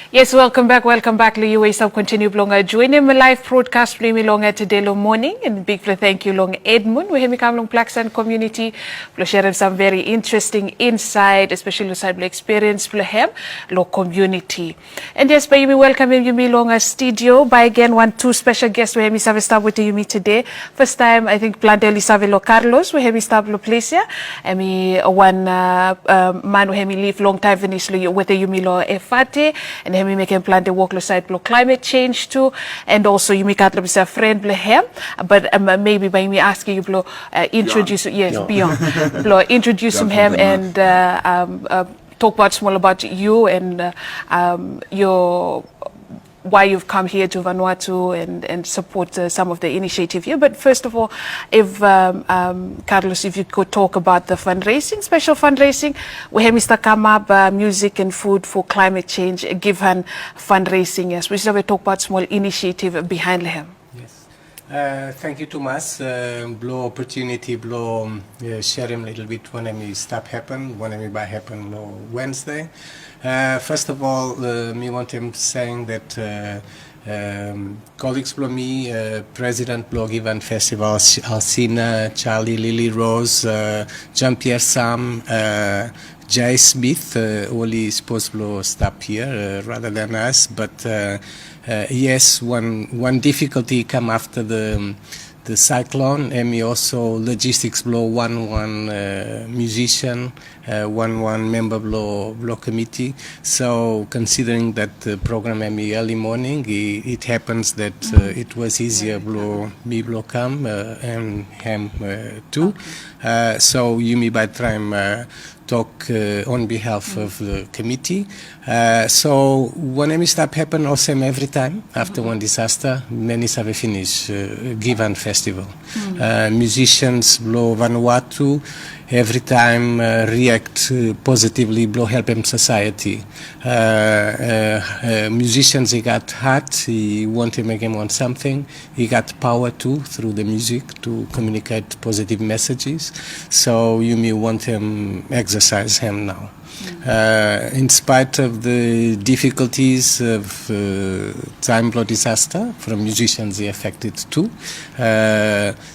Yes, welcome back. Liu Way Sub continue blonga joining my live broadcast play me longa today lo morning and big thank you long Edmund. We have me come long Plaxan community. We share some very interesting insight, especially side experience we have lo community. And yes, by me welcome you me longa studio. By again two special guests we have me start with you me today. First time I think Plante Elisabelo Carlos. We have me start lo place here. And me one man we have me live long time finish with you me lo efate and we make him plan to work side climate change too, and also you make out a friend him, but maybe by me asking you to introduce beyond introduce him and talk about you and your why you've come here to Vanuatu and support some of the initiative here. But first of all, if Carlos, if you could talk about the fundraising, special fundraising, we have Mr. Kamab, music and food for climate change, given fundraising. Yes, we should talk about small initiative behind him. Yes. Thank you, Thomas. Blow opportunity, share him a little bit when I stop happen, when I buy happen Wednesday. First of all, me want him saying that colleagues below me, President below Given Festival, Alcina, Charlie, Lily Rose, Jean-Pierre Sam, Jay Smith, only supposed to stop here rather than us, but yes, one difficulty come after the cyclone, and we also logistics blow one musician, one member blow committee. So considering that the program early morning, it happens that it was easier me come and him too. So you may by time talk on behalf of the committee. So when I stop happen also every time after one disaster, many have finish given festival. Musicians blow Vanuatu every time react positively blow help him society. Musicians he got heart, he want to make him want something, he got power too through the music to communicate positive messages. So you may want him exercise him now. In spite of the difficulties of time blow disaster from musicians he affected too,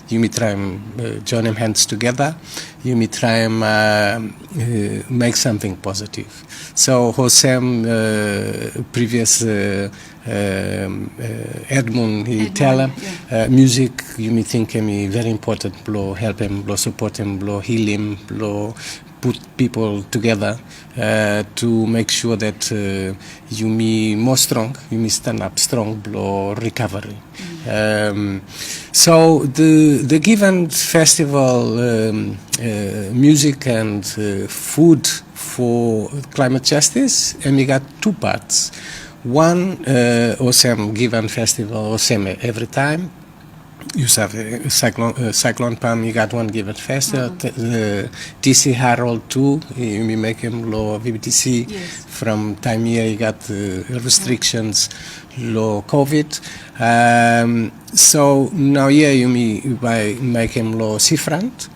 you may try and join them hands together. You may try and make something positive. So Hosem, previous Edmund, he tell him, music, you may think him very important, blow help him, blow support him, blow heal him, blow put people together to make sure that you may more strong, you may stand up strong, blow recovery. So the given festival music and food for climate justice, and we got two parts. One, Osem given festival, Osem every time. You have a cyclone palm, you got one given festival. TC Harold too, you make him low VBTC. Yes. From time here you got restrictions, low COVID. So now you make him low seafront.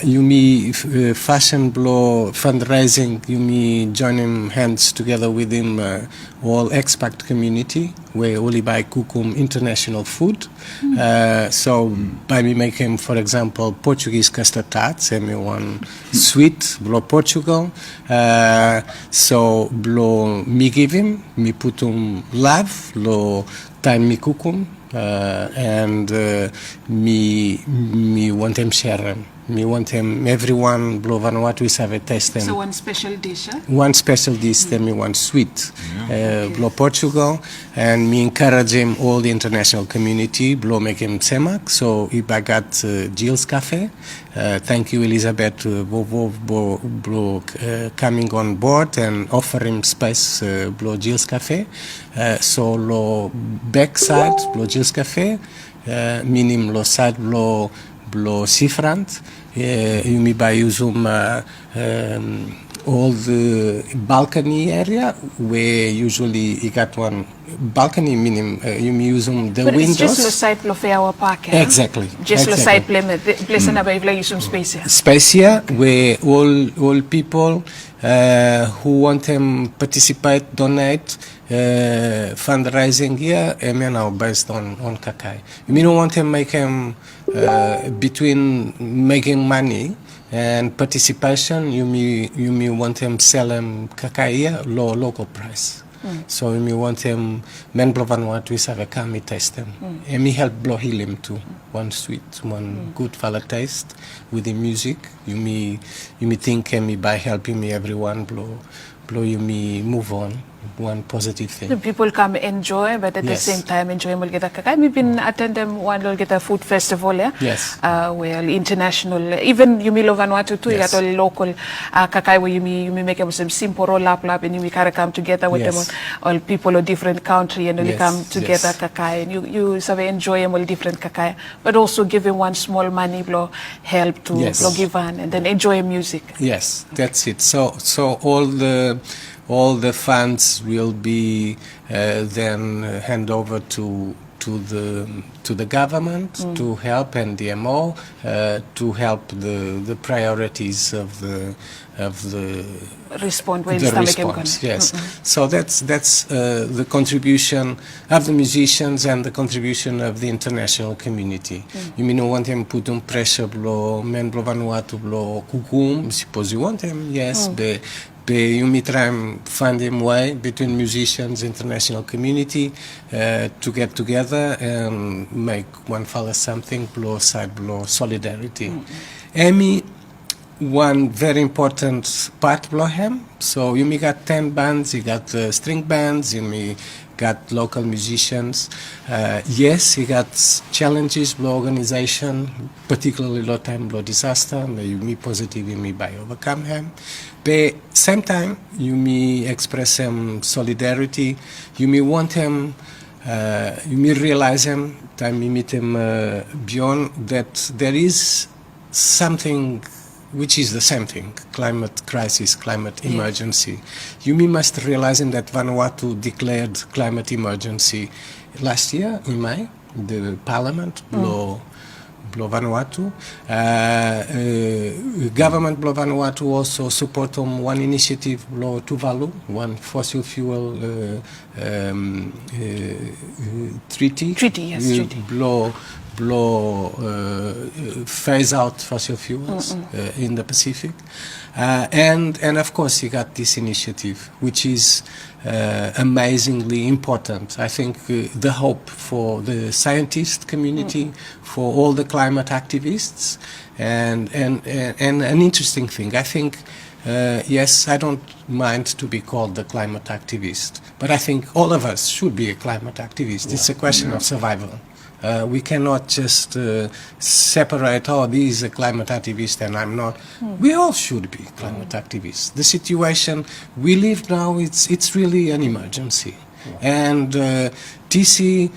You may fashion blow fundraising, you may join him hands together with him all expat community where only buy Kukum international food. So by me make him, for example, Portuguese custard tarts, and me one sweet blow Portugal. So blow me give him, me put him love, blow time me Kukum. And me want him share him. Me want him everyone blow Vanuatu is have a taste them. So one special dish, huh? One special dish, then me one sweet. Blow Portugal, and me encourage him all the international community blow make him semak. So if I got Jill's Cafe, thank you Elizabeth blow coming on board and offering him space blow Jill's Cafe. So lo backside blow Jill's Cafe, minim lo side blow seafront. You may buy usum all the balcony area where usually you got one balcony minimum. You may use them the but windows. But it's just the site of our park. Exactly. Just the site place and use some space here. Space here where all people who want them participate, donate, fundraising here, now based on kakai. You don't want them make them between making money and participation. You may want them sell them kakai here local price. So we want them men blow Vanuatu is have a kami taste them. And me help blow him too. One sweet, one good fella taste with the music. You me think me by helping me everyone blow you me move on. One positive thing. The people come enjoy, but at the same time enjoy Mulgeta Kakai. We've been attending one Mulgeta food festival, Yes. Where international, even you love Vanuatu too, you got all local Kakai where you may make them some simple roll up and you can come together with them all people of different country and then you come together Kakai and you sort of enjoy them all different Kakai, but also giving one small money blow help to blow give on and then enjoy music. Yes, that's it. So all the funds will be then hand over to the government to help NDMO to help the priorities of the response. Yes. So that's the contribution of the musicians and the contribution of the international community. You mean want them put on pressure blow men blow Vanuatu blow kukum suppose you want them you may try and find a way between musicians, international community to get together and make one fella something, blow side blow solidarity. Amy, one very important part blow him. So you may got 10 bands, you got string bands, you may got local musicians. Yes, he got challenges blow organization, particularly low time blow disaster. You may positive, you may by overcome him. But same time, you may express him solidarity. You may want him, you may realize him, time you meet him beyond that there is something which is the same thing, climate crisis, climate emergency. You must realize that Vanuatu declared climate emergency last year in May, the parliament blow Vanuatu. Government blow Vanuatu also support on one initiative blow Tuvalu, one fossil fuel treaty. Blow phase out fossil fuels in the Pacific, and of course you got this initiative which is amazingly important. I think the hope for the scientist community, for all the climate activists, and an interesting thing. I think yes, I don't mind to be called the climate activist, but I think all of us should be a climate activist. It's a question of survival. We cannot just separate, these are climate activists and I'm not. We all should be climate activists. The situation we live now, it's really an emergency. And TC,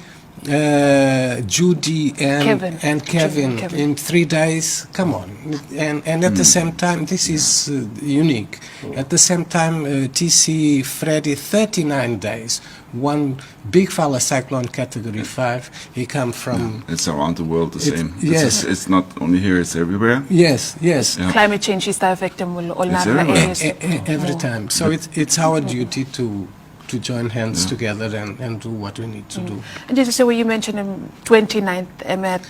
Judy and Kevin in 3 days, come on. And at the same time, this is unique. At the same time, TC Freddy, 39 days. One big fella cyclone category 5. He come from. It's around the world the same. Yes, it's not only here; it's everywhere. Yes. Yeah. Climate change is affecting all areas. Every time. So it's our duty to join hands together and do what we need to do. And just to say, what you mentioned in 29th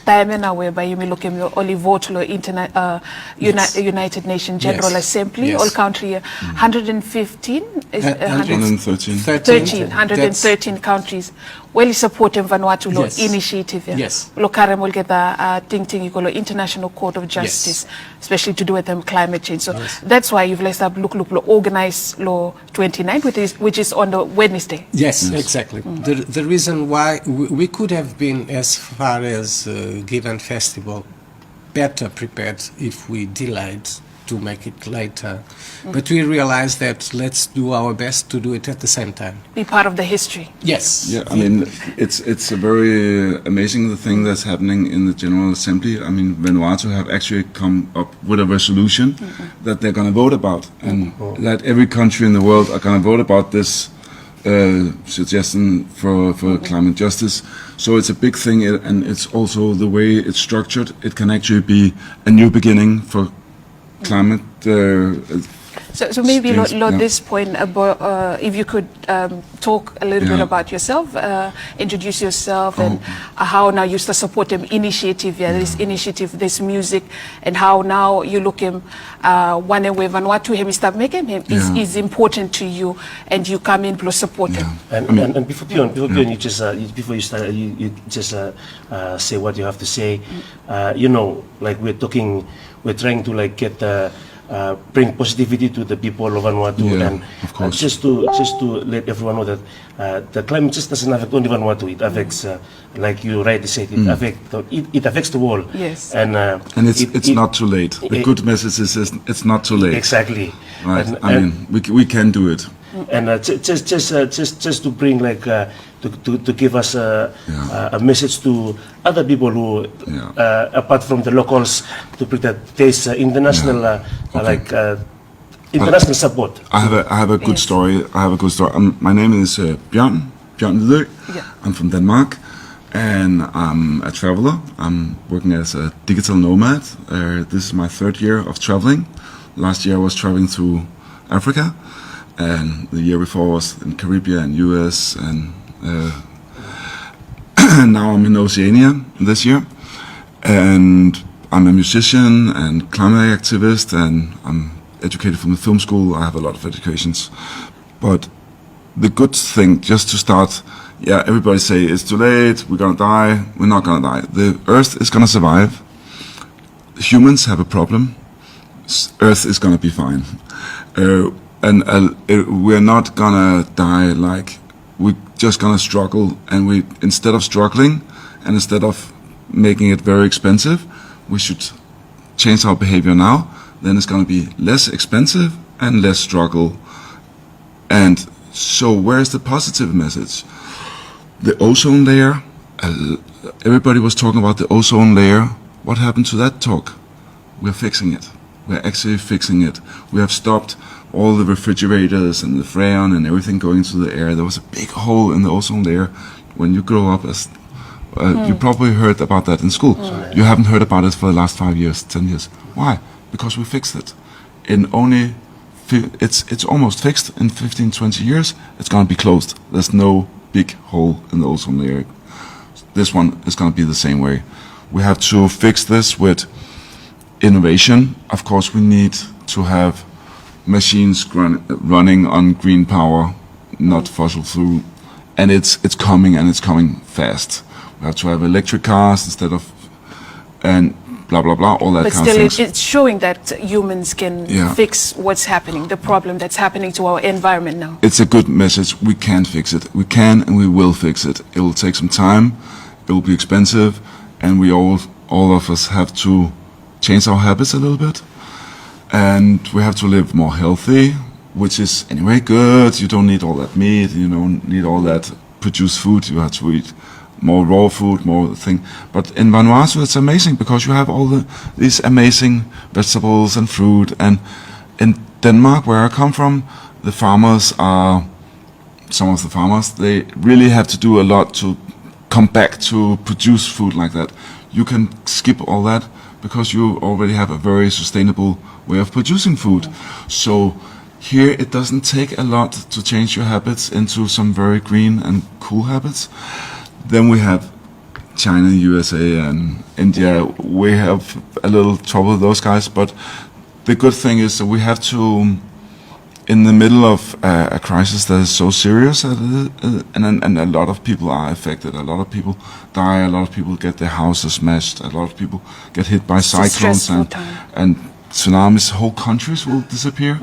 time now, whereby you may look at only vote United Nations General Assembly, all country 115 is 113 countries. Well, supporting Vanuatu initiative. Yes. Lokare will get the International Court of Justice, especially to do with climate change. So that's why you've let up look organize law 29, which is on the Wednesday. Yes, exactly. The reason why we could have been as far as given festival better prepared if we delayed to make it later. But we realized that let's do our best to do it at the same time. Be part of the history. Yes. Yeah, I mean, it's a very amazing the thing that's happening in the General Assembly. I mean, Vanuatu have actually come up with a resolution that they're going to vote about, and that every country in the world are going to vote about this suggestion for climate justice. So it's a big thing, and it's also the way it's structured. It can actually be a new beginning for climate So maybe Strings, Lord, yeah. this point about if you could talk a little bit Yeah. about yourself, introduce yourself, and how now you start support them initiative, this initiative, this music, and how now you look him one way Vanuatu him start making him is important to you, and you come in plus support him. And before Pion, you just before you start, you just say what you have to say. You know, like we're trying to like get bring positivity to the people of Vanuatu, and of course. just to let everyone know that the climate just doesn't affect only Vanuatu. It affects, like you rightly said, it affects the world. Yes. And it's not too late. The good message is it's not too late. Exactly. Right. I mean, we can do it. And just to bring like to give us a message to other people who apart from the locals, to bring that there's international international support. I have a good story. My name is Bjørn Lidø. I'm from Denmark, and I'm a traveler. I'm working as a digital nomad. This is my 3rd year of traveling. Last year I was traveling through Africa, and the year before was in Caribbean, US, and now I'm in Oceania this year. And I'm a musician and climate activist, and I'm educated from the film school. I have a lot of educations. But the good thing, just to start, everybody say it's too late, we're gonna die. We're not gonna die. The Earth is gonna survive. Humans have a problem. Earth is gonna be fine. We're not gonna die like we're just gonna struggle, and instead of struggling and instead of making it very expensive, we should change our behavior now. Then it's gonna be less expensive and less struggle. And so where's the positive message? The ozone layer, everybody was talking about the ozone layer. What happened to that talk? We're fixing it. We're actually fixing it. We have stopped all the refrigerators and the freon and everything going into the air. There was a big hole in the ozone layer. When you grow up as you probably heard about that in school. You haven't heard about it for the last 5 years, 10 years. Why? Because we fixed it. It's almost fixed. In 15, 20 years, it's going to be closed. There's no big hole in the ozone layer. This one is going to be the same way. We have to fix this with innovation. Of course, we need to have machines running on green power, not fossil fuel, and it's coming, and it's coming fast. We have to have electric cars instead of, and blah blah blah, all that But kind of still, things. it's showing that humans can fix what's happening, the problem that's happening to our environment now. It's a good message. We can fix it. We can, and we will fix it. It will take some time. It will be expensive, and we all of us have to change our habits a little bit, and we have to live more healthy, which is anyway good. You don't need all that meat. You don't need all that produced food. You have to eat more raw food, more thing. But in Vanuatu, it's amazing because you have all these amazing vegetables and fruit. And in Denmark, where I come from, the farmers are, some of the farmers, they really have to do a lot to come back to produce food like that. You can skip all that because you already have a very sustainable way of producing food. So here it doesn't take a lot to change your habits into some very green and cool habits. Then we have China, USA, and India. We have a little trouble with those guys, but the good thing is that we have to, in the middle of a crisis that is so serious, and a lot of people are affected. A lot of people die. A lot of people get their houses smashed. A lot of people get hit by cyclones and tsunamis. Whole countries will disappear.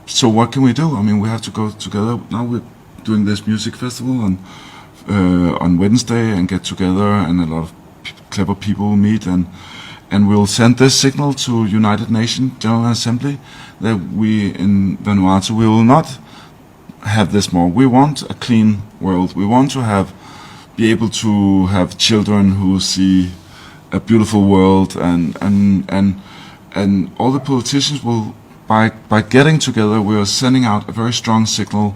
So what can we do? I mean, we have to go together. Now we're doing this music festival on Wednesday and get together, and a lot of clever people will meet, and we'll send this signal to United Nations General Assembly that we in Vanuatu, we will not have this more. We want a clean world. We want to be able to have children who see a beautiful world, and all the politicians will, by getting together, we are sending out a very strong signal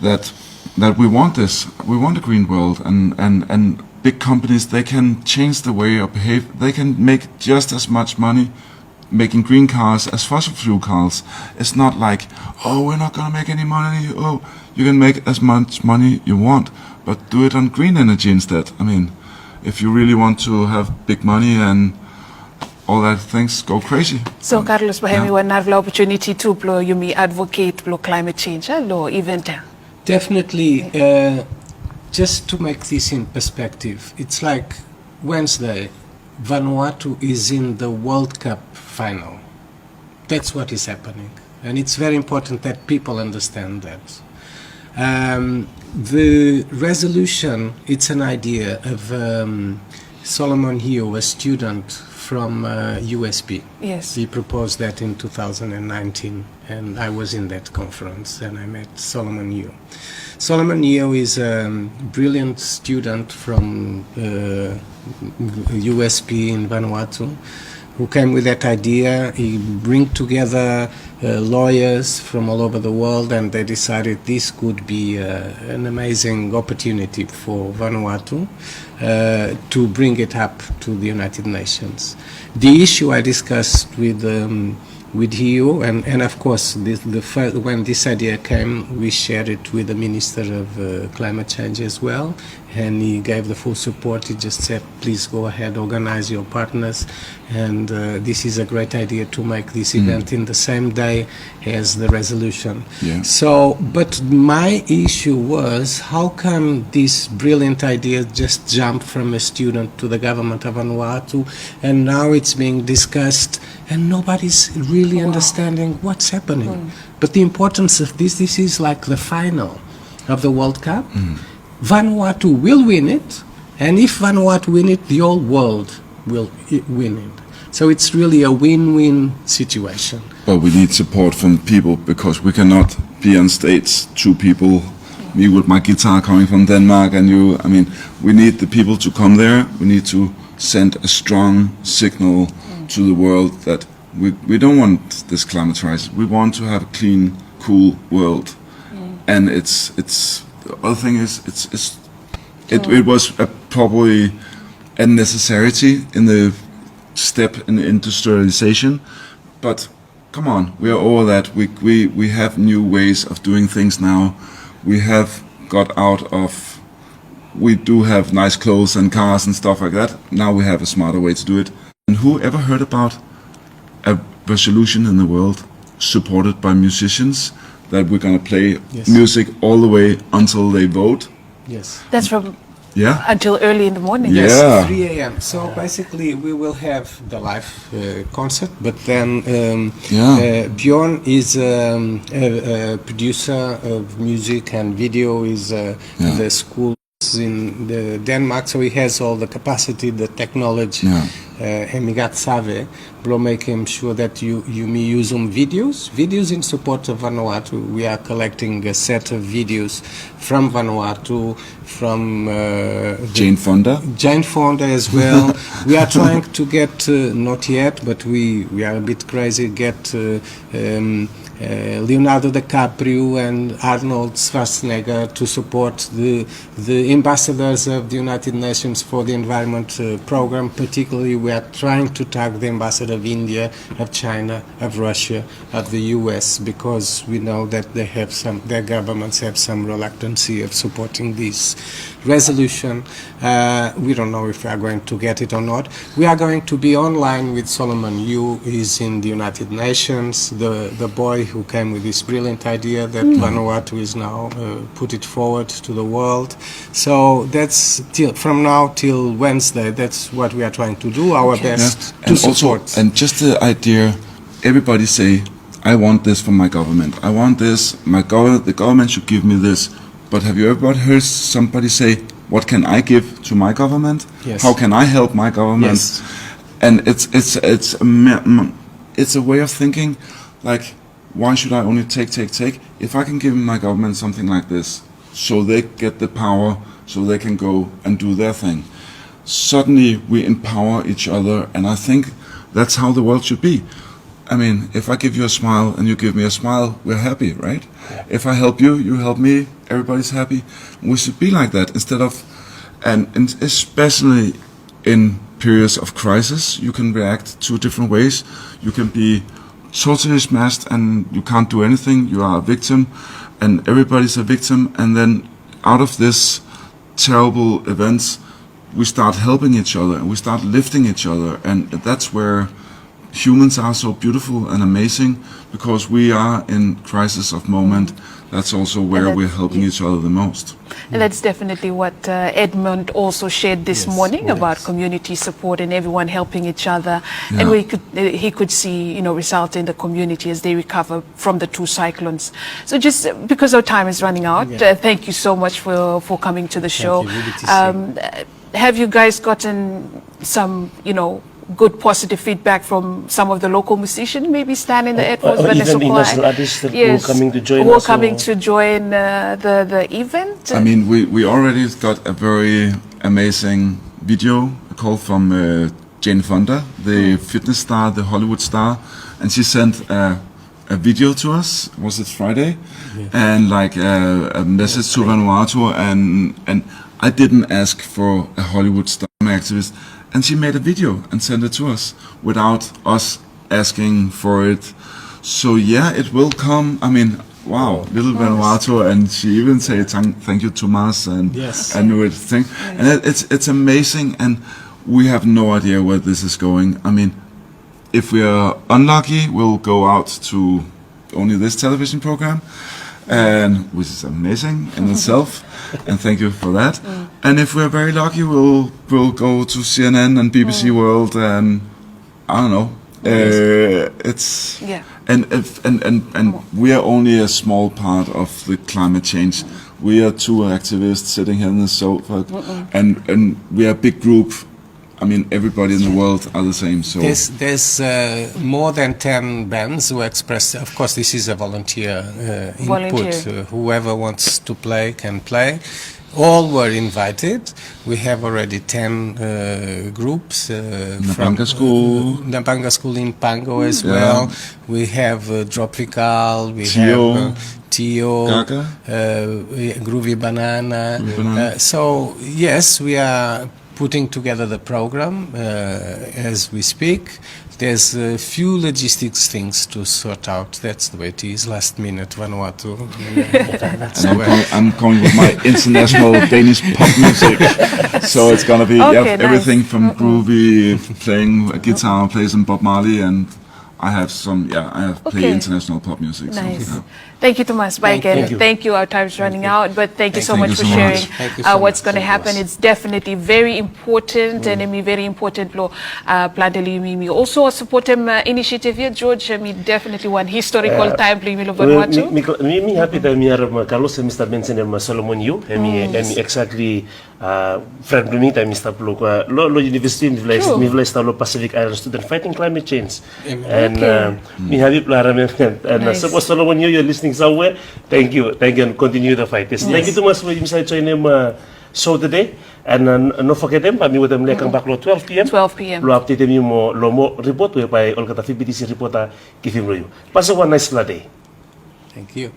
that we want this. We want a green world, and big companies, they can change the way of behave. They can make just as much money making green cars as fossil fuel cars. It's not like, oh, we're not gonna make any money. Oh, you can make as much money you want, but do it on green energy instead. I mean, if you really want to have big money and all that things go crazy. So Carlos Bahemi, when have the opportunity to you may advocate climate change, lo event. Definitely, just to make this in perspective, it's like Wednesday, Vanuatu is in the World Cup final. That's what is happening. And it's very important that people understand that. The resolution, it's an idea of Solomon Hio, a student from USP. Yes. He proposed that in 2019, and I was in that conference, and I met Solomon Hio. Solomon Hio is a brilliant student from USP in Vanuatu, who came with that idea. He bring together lawyers from all over the world, and they decided this could be an amazing opportunity for Vanuatu to bring it up to the United Nations. The issue I discussed with Hio, and of course, when this idea came, we shared it with the Minister of Climate Change as well, and he gave the full support. He just said, please go ahead, organize your partners, and this is a great idea to make this event in the same day as the resolution. Yeah. So, but my issue was, how come this brilliant idea just jumped from a student to the government of Vanuatu, and now it's being discussed and nobody's really understanding what's happening. But the importance of this is like the final of the World Cup. Vanuatu will win it, and if Vanuatu win it, the whole world will win it. So it's really a win-win situation. But we need support from people, because we cannot be on stage, two people, me with my guitar coming from Denmark and you. I mean, we need the people to come there. We need to send a strong signal to the world that we don't want this climate crisis. We want to have a clean, cool world. And it's the other thing is it was probably a necessity in the step in the industrialization, but come on, we are over that. We have new ways of doing things now. We have got out of, we do have nice clothes and cars and stuff like that. Now we have a smarter way to do it. And who ever heard about a resolution in the world supported by musicians that we're going to play music all the way until they vote? Yes. That's from Yeah. until early in the morning. Yeah. Yes, 3 a.m. So basically, we will have the live concert, but then Bjorn is a producer of music and video. Is the school in Denmark, so he has all the capacity, the technology. Emigat Save, Blo making sure that you may use videos in support of Vanuatu. We are collecting a set of videos from Vanuatu, from Jane Fonda as well. We are trying to get, not yet, but we are a bit crazy, get Leonardo DiCaprio and Arnold Schwarzenegger to support the ambassadors of the United Nations for the Environment Program. Particularly, we are trying to tag the ambassador of India, of China, of Russia, of the US, because we know that their governments have some reluctancy of supporting this resolution. We don't know if we are going to get it or not. We are going to be online with Solomon Hio. He's in the United Nations, the boy who came with this brilliant idea that Vanuatu is now put it forward to the world. So that's from now till Wednesday. That's what we are trying to do, our best to support. Also, and just the idea, everybody say, I want this from my government. I want this. The government should give me this. But have you ever heard somebody say, what can I give to my government? Yes. How can I help my government? Yes. And it's a way of thinking, like, why should I only take? If I can give my government something like this, so they get the power, so they can go and do their thing, suddenly we empower each other, and I think that's how the world should be. I mean, if I give you a smile and you give me a smile, we're happy, right? Yeah. If I help you, you help me, everybody's happy. We should be like that instead of, and especially in periods of crisis, you can react two different ways. You can be totally smashed and you can't do anything. You are a victim, and everybody's a victim. And then out of this terrible events, we start helping each other and we start lifting each other, and that's where humans are so beautiful and amazing, because we are in crisis of moment. That's also where we're helping each other the most. And that's definitely what Edmund also shared this morning about community support and everyone helping each other. And he could see, result in the community as they recover from the two cyclones. So just because our time is running out, thank you so much for coming to the show. Have you guys gotten some, good positive feedback from some of the local musicians, maybe Stan in the airport, or even international artists that were coming to join who are us, coming to join the event? I mean, we already got a very amazing video call from Jane Fonda, the fitness star, the Hollywood star, and she sent a video to us. Was it Friday? And like a message to Vanuatu, and I didn't ask for a Hollywood star activist. And she made a video and sent it to us without us asking for it. So yeah, it will come. I mean, wow, little Vanuatu, and she even said thank you to Mas and everything. And it's amazing, and we have no idea where this is going. I mean, if we are unlucky, we'll go out to only this television program, and which is amazing in itself, and thank you for that. And if we're very lucky, we'll go to CNN and BBC World, and I don't know. It's and we are only a small part of the climate change. We are two activists sitting here in the sofa, and we are a big group. I mean, everybody in the world are the same. So there's more than 10 bands who express. Of course, this is a volunteer input. Whoever wants to play can play. All were invited. We have already 10 groups from Napanga School in Pango as well. We have Tropical. We have Tio, Groovy Banana. So yes, we are putting together the program as we speak. There's a few logistics things to sort out. That's the way it is. Last minute, Vanuatu. I'm going with my international Danish pop music. So it's gonna be everything from groovy, playing a guitar, play some Bob Marley, and I have play international pop music. Nice. So, Thank you, Thomas. Bye again. Thank you. Our time's running out, but thank you so much for sharing what's going to happen. It's definitely very important, and very important. Mimi also support initiative here, George. I mean, definitely one historical time. Me happy that me are Carlos and Mr. Benson and Solomon you. And exactly friend me time Mr. Block. Lo University me start Pacific Island student fighting climate change. And me happy and suppose Solomon you're listening somewhere. Thank you, and continue the fight. Thank you too much for joining him show today. And no forget them, but me with them come back 12 p.m. 12 p.m. Lo update them mo report whereby all kata VBTC reporter give him you. Pass one nice day. Thank you.